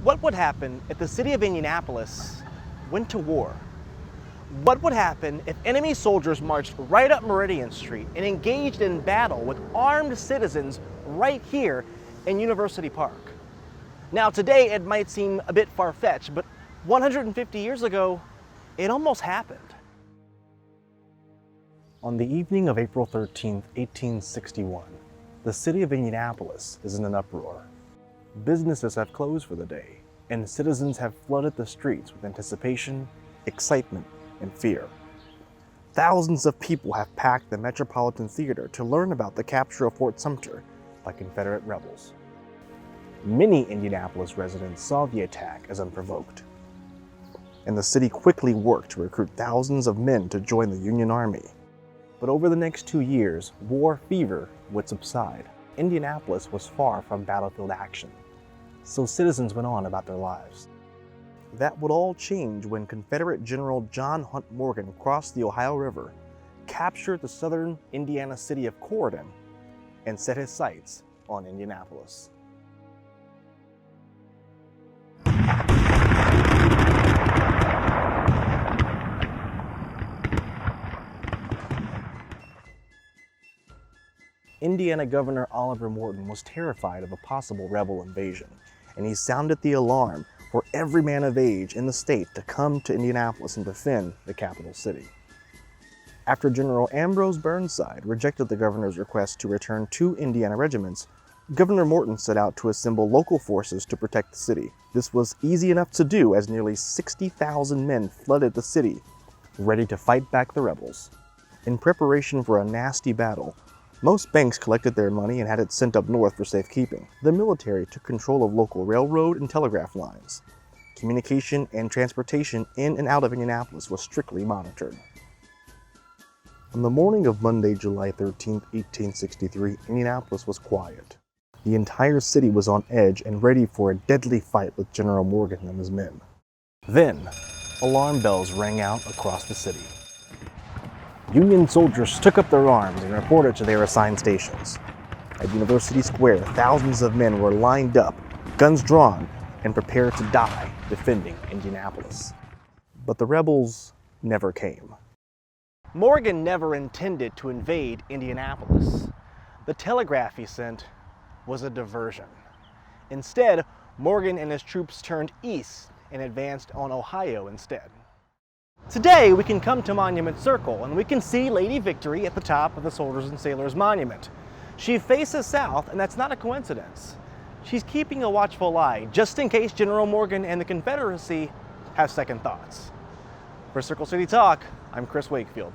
What would happen if the city of Indianapolis went to war? What would happen if enemy soldiers marched right up Meridian Street and engaged in battle with armed citizens right here in University Park? Now today it might seem a bit far-fetched, but 150 years ago, it almost happened. On the evening of April 13, 1861, the city of Indianapolis is in an uproar. Businesses have closed for the day, and citizens have flooded the streets with anticipation, excitement, and fear. Thousands of people have packed the Metropolitan Theater to learn about the capture of Fort Sumter by Confederate rebels. Many Indianapolis residents saw the attack as unprovoked, and the city quickly worked to recruit thousands of men to join the Union Army. But over the next 2 years, war fever would subside. Indianapolis was far from battlefield action, so citizens went on about their lives. That would all change when Confederate General John Hunt Morgan crossed the Ohio River, captured the southern Indiana city of Corydon, and set his sights on Indianapolis. Indiana Governor Oliver Morton was terrified of a possible rebel invasion, and he sounded the alarm for every man of age in the state to come to Indianapolis and defend the capital city. After General Ambrose Burnside rejected the governor's request to return 2 Indiana regiments, Governor Morton set out to assemble local forces to protect the city. This was easy enough to do as nearly 60,000 men flooded the city, ready to fight back the rebels. In preparation for a nasty battle, most banks collected their money and had it sent up north for safekeeping. The military took control of local railroad and telegraph lines. Communication and transportation in and out of Indianapolis was strictly monitored. On the morning of Monday, July 13, 1863, Indianapolis was quiet. The entire city was on edge and ready for a deadly fight with General Morgan and his men. Then, alarm bells rang out across the city. Union soldiers took up their arms and reported to their assigned stations. At University Square, thousands of men were lined up, guns drawn, and prepared to die defending Indianapolis. But the rebels never came. Morgan never intended to invade Indianapolis. The telegraph he sent was a diversion. Instead, Morgan and his troops turned east and advanced on Ohio instead. Today, we can come to Monument Circle and we can see Lady Victory at the top of the Soldiers and Sailors Monument. She faces south, and that's not a coincidence. She's keeping a watchful eye just in case General Morgan and the Confederacy have second thoughts. For Circle City Talk, I'm Chris Wakefield.